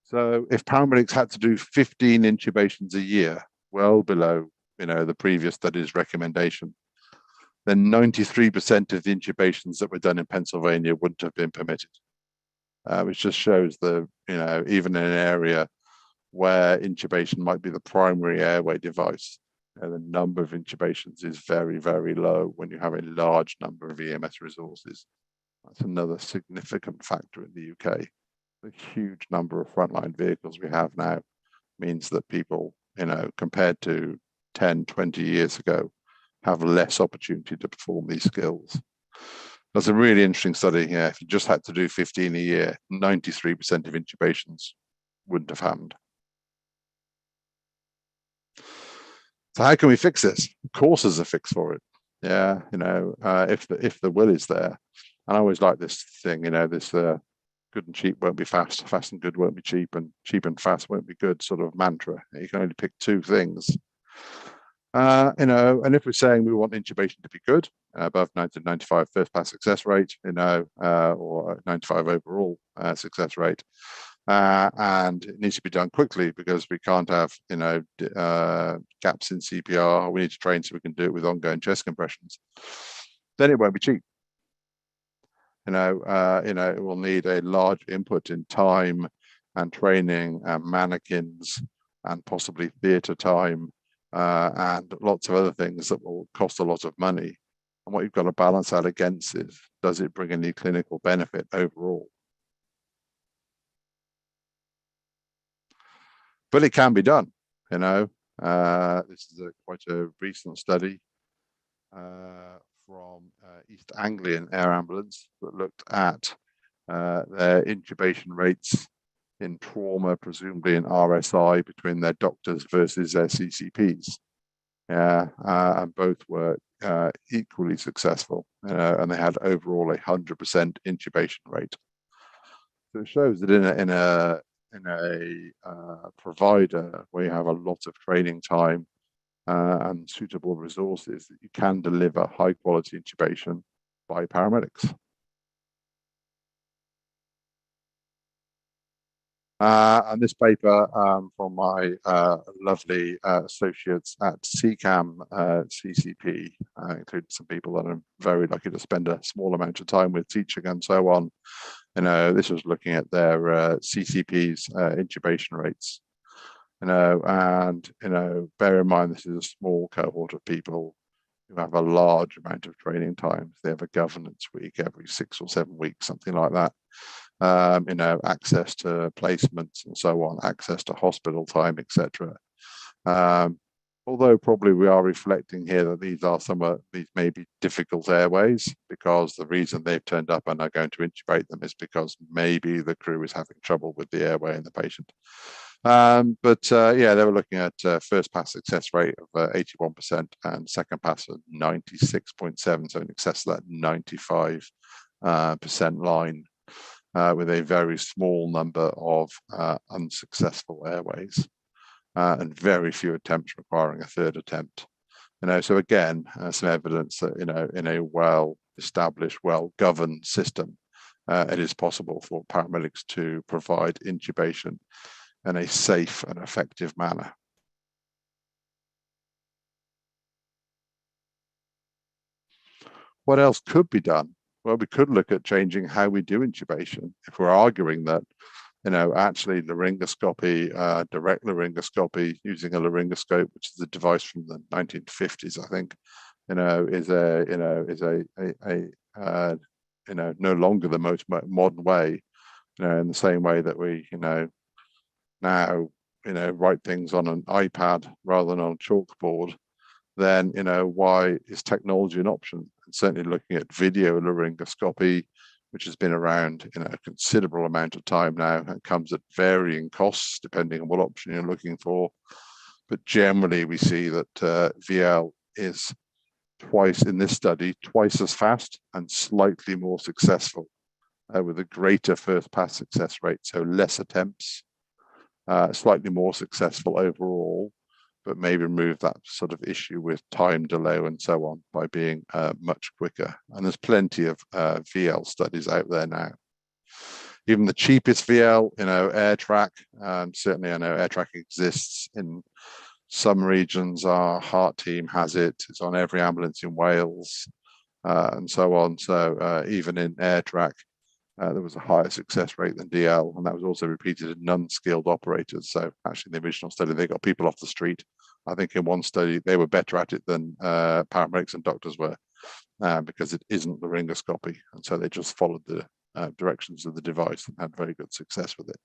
So if paramedics had to do 15 intubations a year, well below, the previous study's recommendation, then 93% of the intubations that were done in Pennsylvania wouldn't have been permitted. Which just shows the, even in an area where intubation might be the primary airway device, the number of intubations is very, very low when you have a large number of EMS resources. That's another significant factor in the UK. The huge number of frontline vehicles we have now means that people, compared to 10, 20 years ago, have less opportunity to perform these skills. That's a really interesting study here. If you just had to do 15 a year, 93% of intubations wouldn't have happened. So how can we fix this? Of course there's a fix for it. Yeah, if the will is there. And I always like this thing, this good and cheap won't be fast, fast and good won't be cheap, and cheap and fast won't be good sort of mantra. You can only pick two things. And if we're saying we want intubation to be good, above 90 to 95 first pass success rate, or 95 overall success rate, and it needs to be done quickly because we can't have, gaps in CPR. We need to train so we can do it with ongoing chest compressions. Then it won't be cheap. It will need a large input in time and training and mannequins and possibly theatre time. And lots of other things that will cost a lot of money. And what you've got to balance that against is, does it bring any clinical benefit overall? But it can be done, This is quite a recent study from East Anglian Air Ambulance that looked at their intubation rates in trauma, presumably in RSI, between their doctors versus their CCPs. And both were equally successful, and they had overall 100% intubation rate. So it shows that in a provider where you have a lot of training time and suitable resources, that you can deliver high quality intubation by paramedics. And this paper from my lovely associates at CCAM CCP, including some people that I'm very lucky to spend a small amount of time with teaching and so on. This was looking at their CCP's intubation rates. And bear in mind this is a small cohort of people who have a large amount of training time. They have a governance week every 6 or 7 weeks, something like that. access to placements and so on, access to hospital time, etc. Although probably we are reflecting here that these may be difficult airways, because the reason they've turned up and are going to intubate them is because maybe the crew is having trouble with the airway and the patient. Yeah, they were looking at first pass success rate of 81% and second pass of 96.7, so in excess of that 95% line, with a very small number of unsuccessful airways. And very few attempts requiring a third attempt. So again, some evidence that in a well-established, well-governed system, it is possible for paramedics to provide intubation in a safe and effective manner. What else could be done? Well, we could look at changing how we do intubation. If we're arguing that actually laryngoscopy, direct laryngoscopy using a laryngoscope, which is a device from the 1950s, I think, is no longer the most modern way. In the same way that we, now, write things on an iPad rather than on a chalkboard, then, why is technology an option? And certainly looking at video laryngoscopy, which has been around a considerable amount of time now and comes at varying costs depending on what option you're looking for. But generally, we see that VL is twice as fast and slightly more successful, with a greater first pass success rate, so less attempts, slightly more successful overall, but maybe remove that sort of issue with time delay and so on by being much quicker. And there's plenty of VL studies out there now. Even the cheapest VL, AirTrack, certainly I know AirTrack exists in some regions. Our heart team has it. It's on every ambulance in Wales, and so on. So even in AirTrack, there was a higher success rate than DL, and that was also repeated in non-skilled operators. So actually in the original study, they got people off the street. I think in one study, they were better at it than paramedics and doctors were, because it isn't laryngoscopy. And so they just followed the directions of the device and had very good success with it.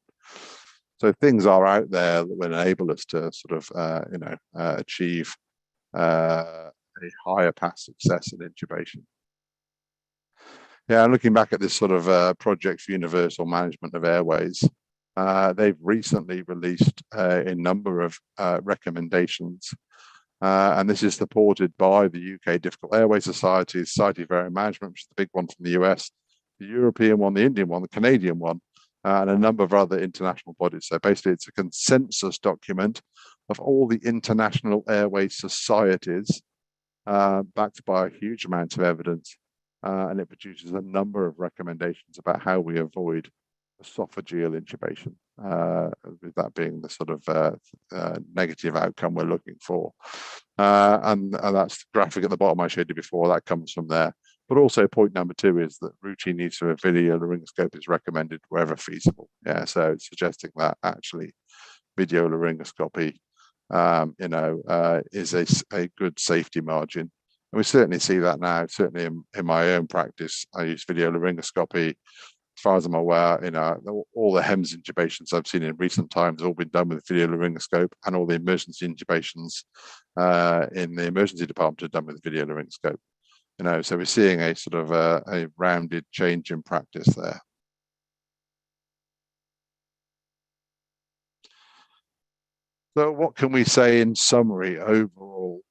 So things are out there that will enable us to sort of, achieve a higher pass success in intubation. Yeah, looking back at this sort of project for universal management of airways, they've recently released a number of recommendations, and this is supported by the UK Difficult Airway Society, Society of Airway Management, which is the big one from the US, the European one, the Indian one, the Canadian one, and a number of other international bodies. So basically, it's a consensus document of all the international airway societies, backed by a huge amount of evidence. And it produces a number of recommendations about how we avoid esophageal intubation, with that being the sort of negative outcome we're looking for. And that's the graphic at the bottom I showed you before. That comes from there. But also point number 2 is that routine use of a video laryngoscope is recommended wherever feasible. Yeah, so it's suggesting that actually video laryngoscopy, is a good safety margin. And we certainly see that now. Certainly in my own practice, I use video laryngoscopy. As far as I'm aware, all the HEMS intubations I've seen in recent times have all been done with video laryngoscope, and all the emergency intubations in the emergency department are done with video laryngoscope. So we're seeing a sort of a rounded change in practice there. So what can we say in summary overall?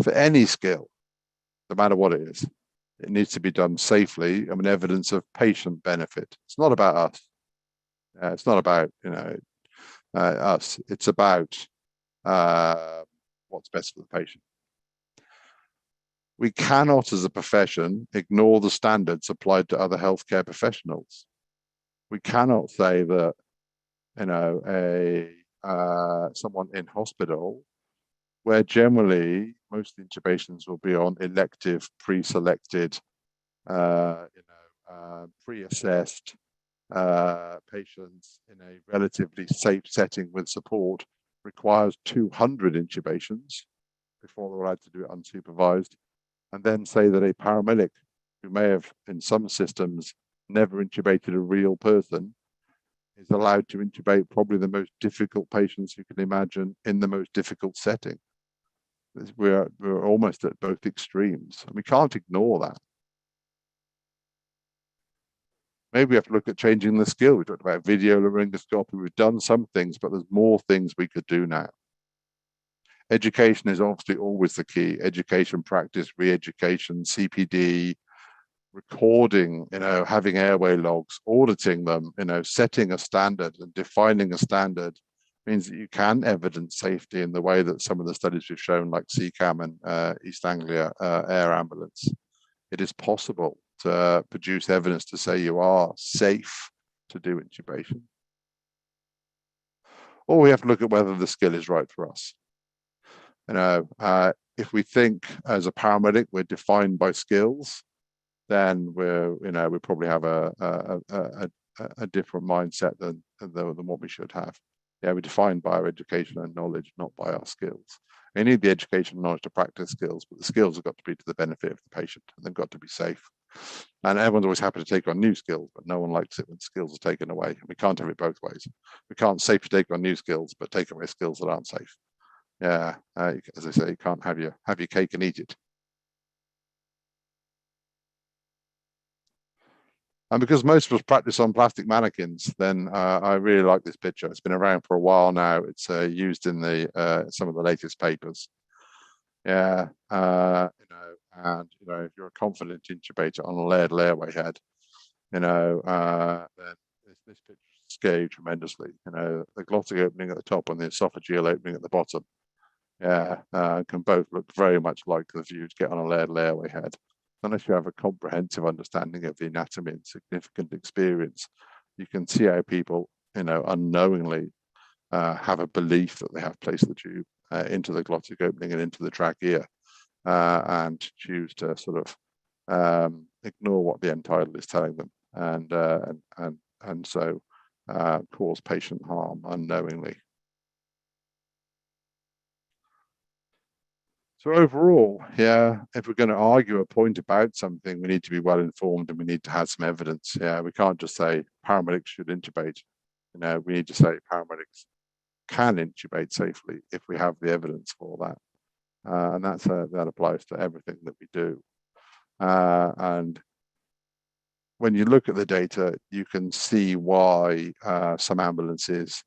For any skill, no matter what it is, it needs to be done safely. Evidence of patient benefit. It's not about us. It's not about us. It's about what's best for the patient. We cannot, as a profession, ignore the standards applied to other healthcare professionals. We cannot say that someone in hospital, where generally most intubations will be on elective, pre-selected, pre-assessed patients in a relatively safe setting with support, requires 200 intubations before they're allowed to do it unsupervised, and then say that a paramedic who may have, in some systems, never intubated a real person, is allowed to intubate probably the most difficult patients you can imagine in the most difficult setting. We're almost at both extremes, and we can't ignore that. Maybe we have to look at changing the skill. We talked about video laryngoscopy. We've done some things, but there's more things we could do now. Education is obviously always the key. Education, practice, re-education, CPD, recording, having airway logs, auditing them, setting a standard and defining a standard means that you can evidence safety in the way that some of the studies we've shown, like CCAM and East Anglia Air Ambulance. It is possible to produce evidence to say you are safe to do intubation. Or we have to look at whether the skill is right for us. If we think as a paramedic we're defined by skills, then we probably have a different mindset than what we should have. Yeah, we're defined by our education and knowledge, not by our skills. You need the education and knowledge to practice skills, but the skills have got to be to the benefit of the patient, and they've got to be safe. And everyone's always happy to take on new skills, but no one likes it when skills are taken away. We can't have it both ways. We can't safely take on new skills, but take away skills that aren't safe. Yeah, as I say, you can't have your cake and eat it. And because most of us practice on plastic mannequins, then I really like this picture. It's been around for a while now. It's used in some of the latest papers. Yeah, and if you're a confident intubator on a layered airway head, then this picture scale you tremendously. The glottic opening at the top and the esophageal opening at the bottom. Yeah, can both look very much like the view to get on a layered airway head. Unless you have a comprehensive understanding of the anatomy and significant experience, you can see how people, unknowingly have a belief that they have placed the tube into the glottic opening and into the trachea, and choose to sort of ignore what the end tidal is telling them, and so cause patient harm unknowingly. So overall, yeah, if we're going to argue a point about something, we need to be well informed and we need to have some evidence. Yeah, we can't just say paramedics should intubate. We need to say paramedics can intubate safely if we have the evidence for that. And that applies to everything that we do. And when you look at the data, you can see why some ambulances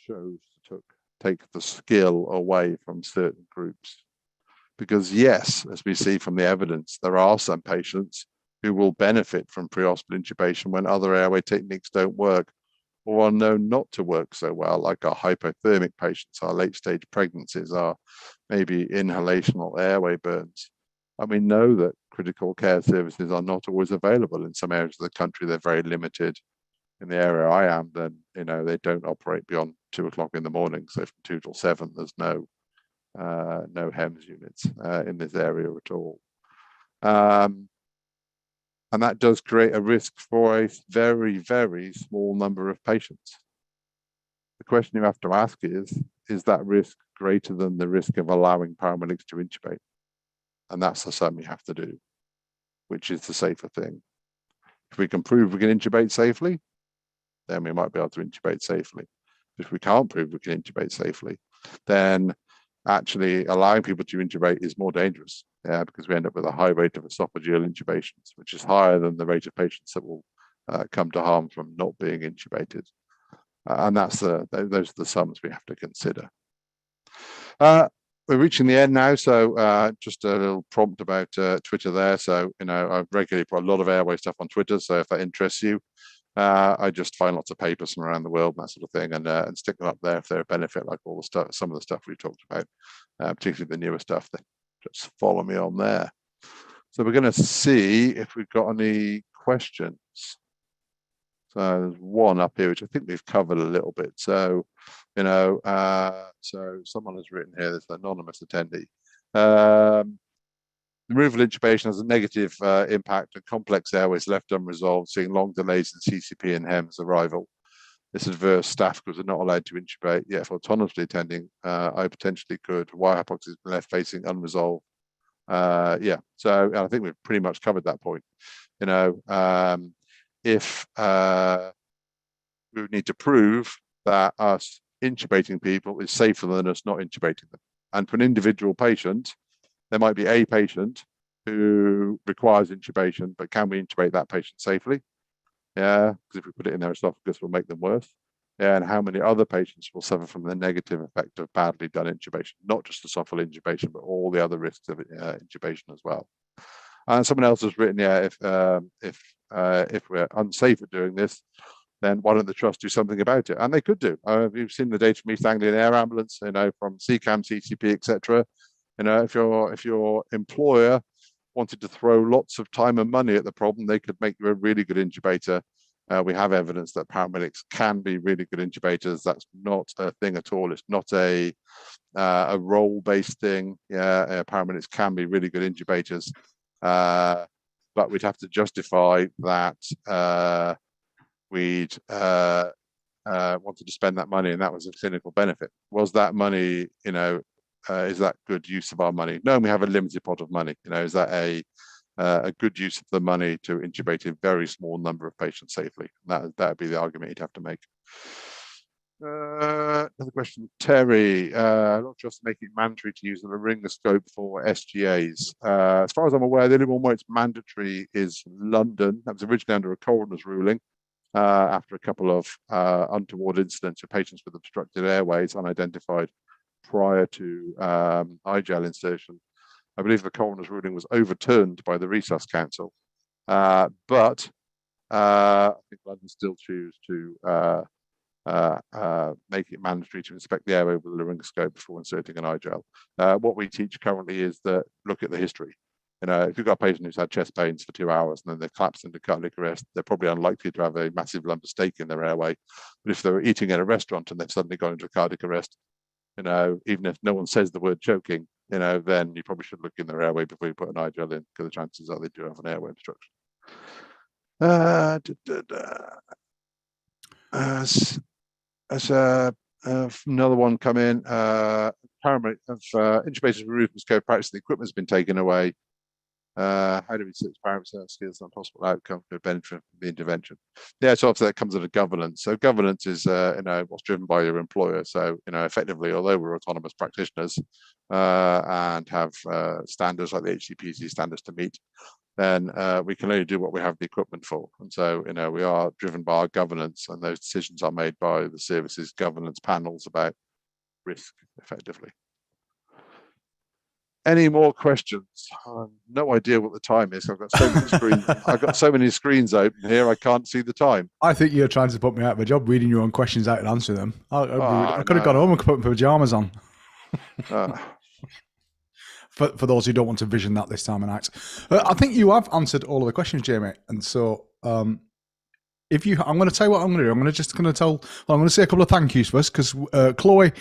chose to take the skill away from certain groups. Because yes, as we see from the evidence, there are some patients who will benefit from pre-hospital intubation when other airway techniques don't work or are known not to work so well, like our hypothermic patients, our late-stage pregnancies, our maybe inhalational airway burns. And we know that critical care services are not always available in some areas of the country. They're very limited. In the area I am, then they don't operate beyond 2 o'clock in the morning. So from 2 till 7, there's no HEMS units in this area at all. And that does create a risk for a very, very small number of patients. The question you have to ask is that risk greater than the risk of allowing paramedics to intubate? And that's the sum you have to do, which is the safer thing. If we can prove we can intubate safely, then we might be able to intubate safely. If we can't prove we can intubate safely, then actually allowing people to intubate is more dangerous, because we end up with a high rate of esophageal intubations, which is higher than the rate of patients that will come to harm from not being intubated. And those are the sums we have to consider. We're reaching the end now, so just a little prompt about Twitter there. So, I've regularly put a lot of airway stuff on Twitter, so if that interests you, I just find lots of papers from around the world and that sort of thing, and stick them up there if they're a benefit, like all the stuff, some of the stuff we've talked about, particularly the newer stuff. Then just follow me on there. So we're going to see if we've got any questions. So there's one up here, which I think we've covered a little bit. So, so someone has written here, this anonymous attendee. Removal intubation has a negative impact on complex airways left unresolved, seeing long delays in CCP and HEMS arrival. This adverse staff because are not allowed to intubate, yet for autonomously attending, I potentially could. Wire hypoxia left facing unresolved. Yeah, so I think we've pretty much covered that point. if we would need to prove that us intubating people is safer than us not intubating them. And for an individual patient, there might be a patient who requires intubation, but can we intubate that patient safely? Yeah, because if we put it in their esophagus, we'll make them worse. Yeah, and how many other patients will suffer from the negative effect of badly done intubation, not just esophageal intubation, but all the other risks of intubation as well. And someone else has written, yeah, if we're unsafe at doing this, then why don't the trust do something about it? And they could do. You've seen the data from East Anglian Air Ambulance, from CCAM, CCP, etc. If your employer wanted to throw lots of time and money at the problem, they could make you a really good intubator. We have evidence that paramedics can be really good intubators. That's not a thing at all. It's not a role-based thing. Yeah, paramedics can be really good intubators, but we'd have to justify that we'd wanted to spend that money, and that was a clinical benefit. Was that money, is that good use of our money? No, we have a limited pot of money. Is that a good use of the money to intubate a very small number of patients safely? That would be the argument you'd have to make. Another question, Terry. Not just making it mandatory to use the laryngoscope for SGAs. As far as I'm aware, the only one where it's mandatory is London. That was originally under a coroner's ruling. After a couple of untoward incidents of patients with obstructed airways unidentified prior to iGel insertion. I believe the coroner's ruling was overturned by the Resus Council, but I think London still choose to make it mandatory to inspect the airway with a laryngoscope before inserting an iGel. What we teach currently is that look at the history. If you've got a patient who's had chest pains for 2 hours and then they've collapsed into cardiac arrest, they're probably unlikely to have a massive lump of steak in their airway. But if they're eating at a restaurant and they've suddenly gone into cardiac arrest, even if no one says the word choking, then you probably should look in their airway before you put an iGel in, because the chances are they do have an airway obstruction. Another one come in. Paramedic of intubators removed from scope practice, the equipment's been taken away. How do we switch paramedic skills on possible outcome for benefit from the intervention? Yeah, so obviously that comes under governance. So governance is what's driven by your employer. So effectively, although we're autonomous practitioners and have standards like the HCPC standards to meet, then we can only do what we have the equipment for. And so we are driven by our governance, and those decisions are made by the services governance panels about risk effectively. Any more questions? No idea what the time is. I've got so many screens. I've got so many screens open here. I can't see the time. I think you're trying to put me out of a job reading your own questions out and answering them. I could have gone home and put my pajamas on. For those who don't want to vision that this time of night, I think you have answered all of the questions, Jamie. And so, I'm going to tell you what I'm going to do. I'm going to say a couple of thank yous first, because Chloe,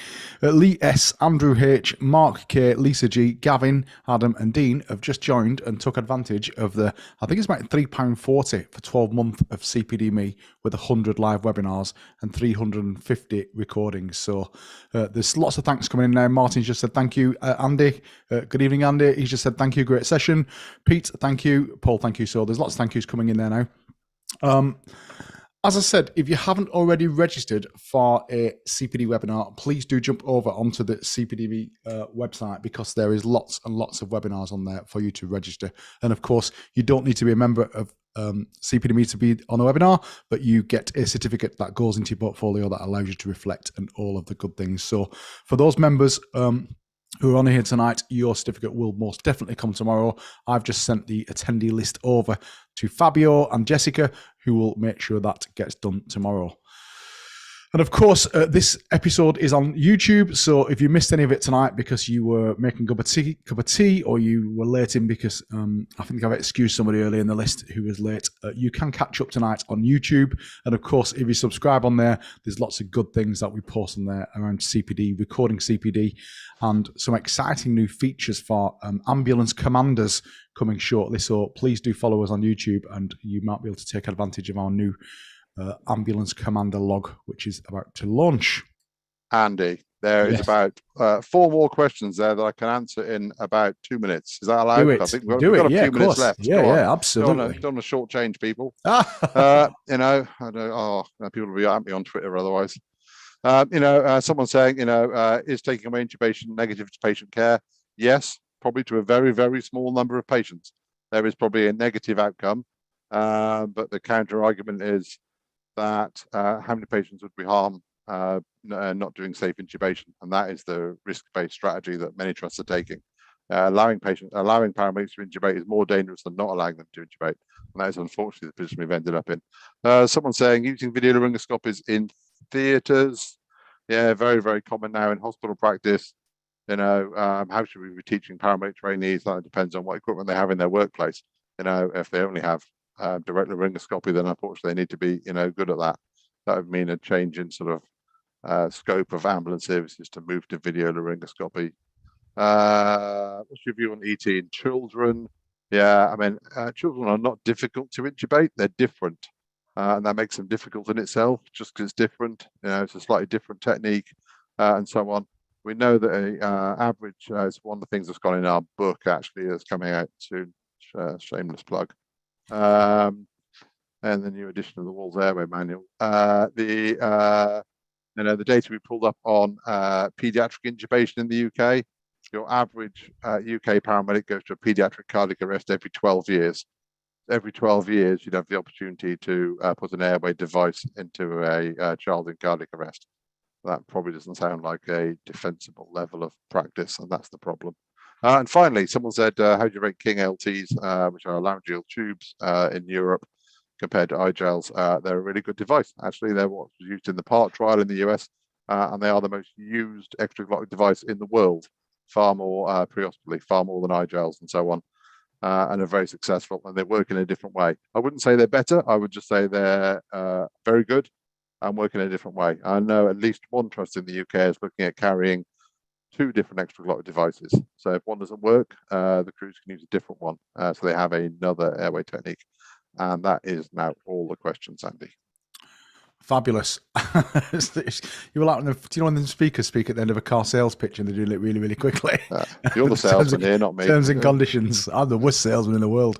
Lee S, Andrew H, Mark K, Lisa G, Gavin, Adam and Dean have just joined and took advantage of I think it's about £3.40 for 12 months of CPD Me with 100 live webinars and 350 recordings. So there's lots of thanks coming in now. Martin's just said thank you, Andy. Good evening, Andy. He's just said thank you, great session. Pete, thank you. Paul, thank you. So there's lots of thank yous coming in there now. As I said, if you haven't already registered for a CPD webinar, please do jump over onto the CPDB website, because there is lots and lots of webinars on there for you to register. And of course, you don't need to be a member of CPDB to be on a webinar, but you get a certificate that goes into your portfolio that allows you to reflect and all of the good things. So for those members who are on here tonight, your certificate will most definitely come tomorrow. I've just sent the attendee list over to Fabio and Jessica, who will make sure that gets done tomorrow. And of course, this episode is on YouTube. So if you missed any of it tonight because you were making a cup of tea, or you were late in because I think I've excused somebody early in the list who was late, you can catch up tonight on YouTube. And of course, if you subscribe on there, there's lots of good things that we post on there around CPD, recording CPD, and some exciting new features for ambulance commanders coming shortly. So please do follow us on YouTube, and you might be able to take advantage of our new ambulance commander log, which is about to launch. Andy, There is Yes. about 4 more questions there that I can answer in about 2 minutes. Is that allowed? Do it. I think Do we've got it. a Yeah, few of minutes course. left. Yeah, Go on. yeah, absolutely. Don't want to shortchange people. Ah, I don't. Oh, people will be at me on Twitter otherwise. Someone saying, is taking away intubation negative to patient care? Yes, probably to a very, very small number of patients. There is probably a negative outcome, but the counter argument is that how many patients would we harm not doing safe intubation? And that is the risk-based strategy that many trusts are taking. Allowing paramedics to intubate is more dangerous than not allowing them to intubate. And that is unfortunately the position we've ended up in. Someone saying using video laryngoscopies in theatres. Yeah, very, very common now in hospital practice. How should we be teaching paramedic trainees? That depends on what equipment they have in their workplace. If they only have direct laryngoscopy, then unfortunately they need to be, good at that. That would mean a change in sort of scope of ambulance services to move to video laryngoscopy. What's your view on ET in children? Yeah, I mean, children are not difficult to intubate. They're different. And that makes them difficult in itself, just because it's different. It's a slightly different technique and so on. We know that average is one of the things that's gone in our book, actually, is coming out soon. Shameless plug. And the new edition of the Walls Airway manual. The data we pulled up on pediatric intubation in the UK. Your average UK paramedic goes to a pediatric cardiac arrest every 12 years. Every 12 years, you'd have the opportunity to put an airway device into a child in cardiac arrest. That probably doesn't sound like a defensible level of practice, and that's the problem. And finally, someone said, how do you rate King LTs, which are laryngeal tubes in Europe, compared to iGels? They're a really good device. Actually, they're what was used in the PART trial in the US, and they are the most used extraglottic device in the world, far more pre-hospitally, far more than iGels and so on. And are very successful, and they work in a different way. I wouldn't say they're better. I would just say they're very good and work in a different way. I know at least one trust in the UK is looking at carrying 2 different extraglottic devices. So if one doesn't work, the crews can use a different one. So they have another airway technique. And that is now all the questions, Andy. fabulous. You were like, when the speakers speak at the end of a car sales pitch and they do it really, really quickly. You're the salesman here, not me. Terms and conditions. I'm the worst salesman in the world.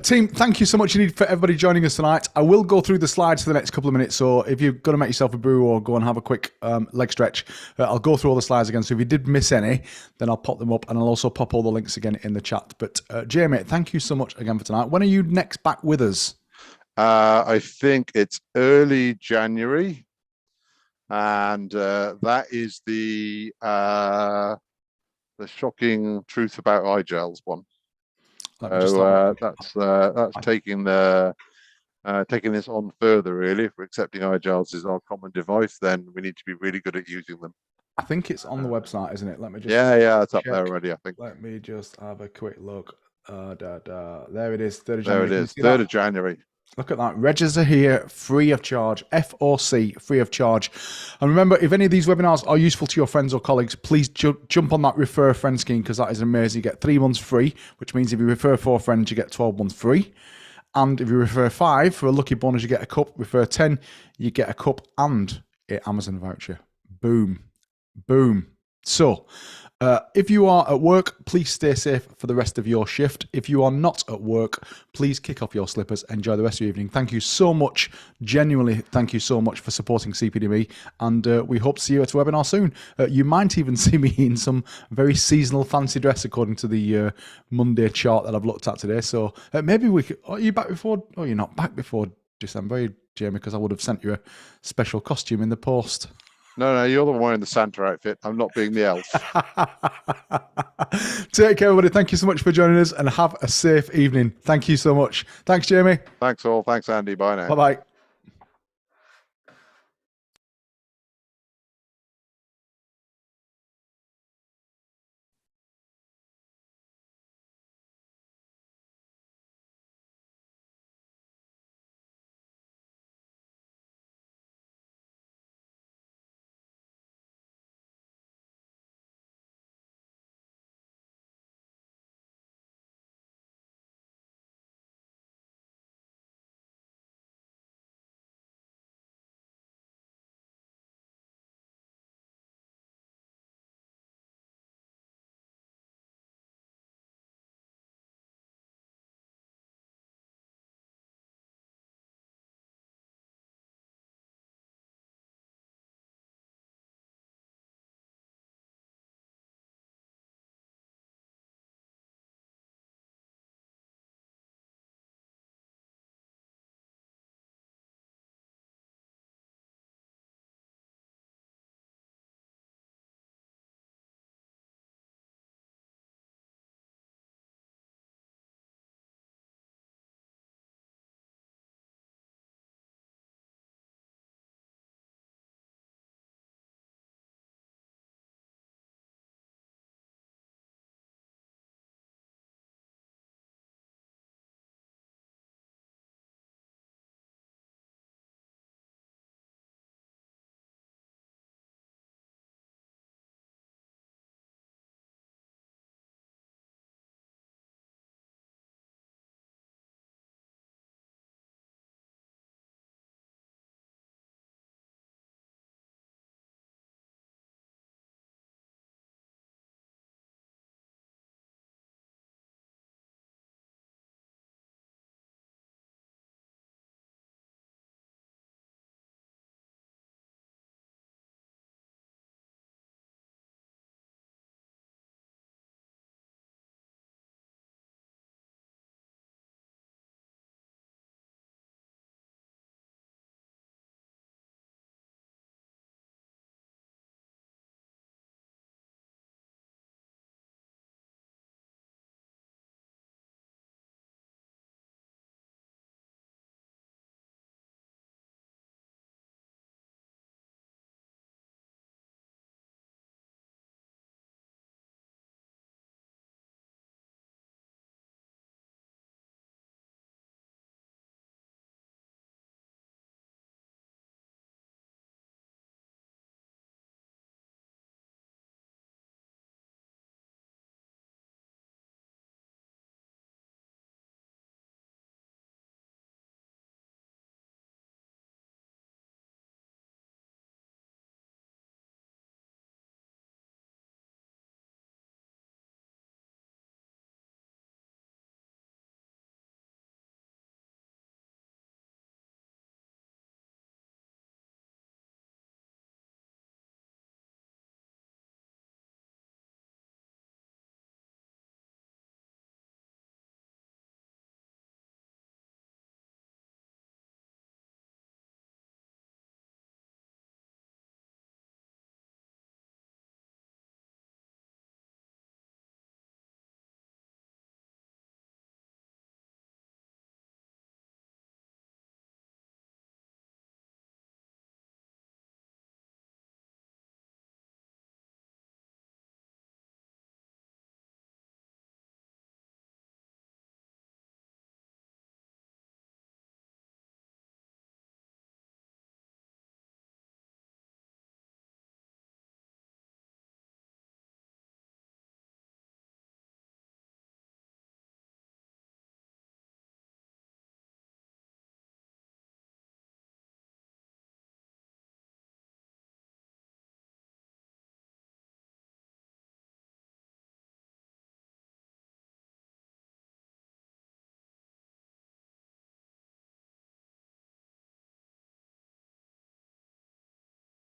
Team, thank you so much indeed for everybody joining us tonight. I will go through the slides for the next couple of minutes, so if you're going to make yourself a brew or go and have a quick leg stretch, I'll go through all the slides again. So if you did miss any, then I'll pop them up, and I'll also pop all the links again in the chat. But Jamie, thank you so much again for tonight. When are you next back with us? I think it's early January, and that is the shocking truth about iGels one. So that's taking this on further. Really, if we're accepting iGels as our common device, then we need to be really good at using them. I think it's on the website, isn't it? Let me just it's up there already. I think. Let me just have a quick look. There it is. 3rd of January. There it is. 3rd of January. Look at that. Register here, free of charge. FOC, free of charge. And remember, if any of these webinars are useful to your friends or colleagues, please jump on that refer a friend scheme, because that is amazing. You get 3 months free, which means if you refer 4 friends, you get 12 months free. And if you refer 5 for a lucky bonus, you get a cup. Refer 10, you get a cup and an Amazon voucher. Boom. Boom. So, if you are at work, please stay safe for the rest of your shift. If you are not at work, please kick off your slippers. Enjoy the rest of your evening. Thank you so much. Genuinely, thank you so much for supporting CPDME. And we hope to see you at a webinar soon. You might even see me in some very seasonal fancy dress, according to the Monday chart that I've looked at today. So maybe we could... Are you back before... Oh, you're not back before December, Jamie, because I would have sent you a special costume in the post. No, you're the one wearing the Santa outfit. I'm not being the elf. Take care, everybody. Thank you so much for joining us, and have a safe evening. Thank you so much. Thanks, Jamie. Thanks all. Thanks, Andy. Bye now. Bye-bye.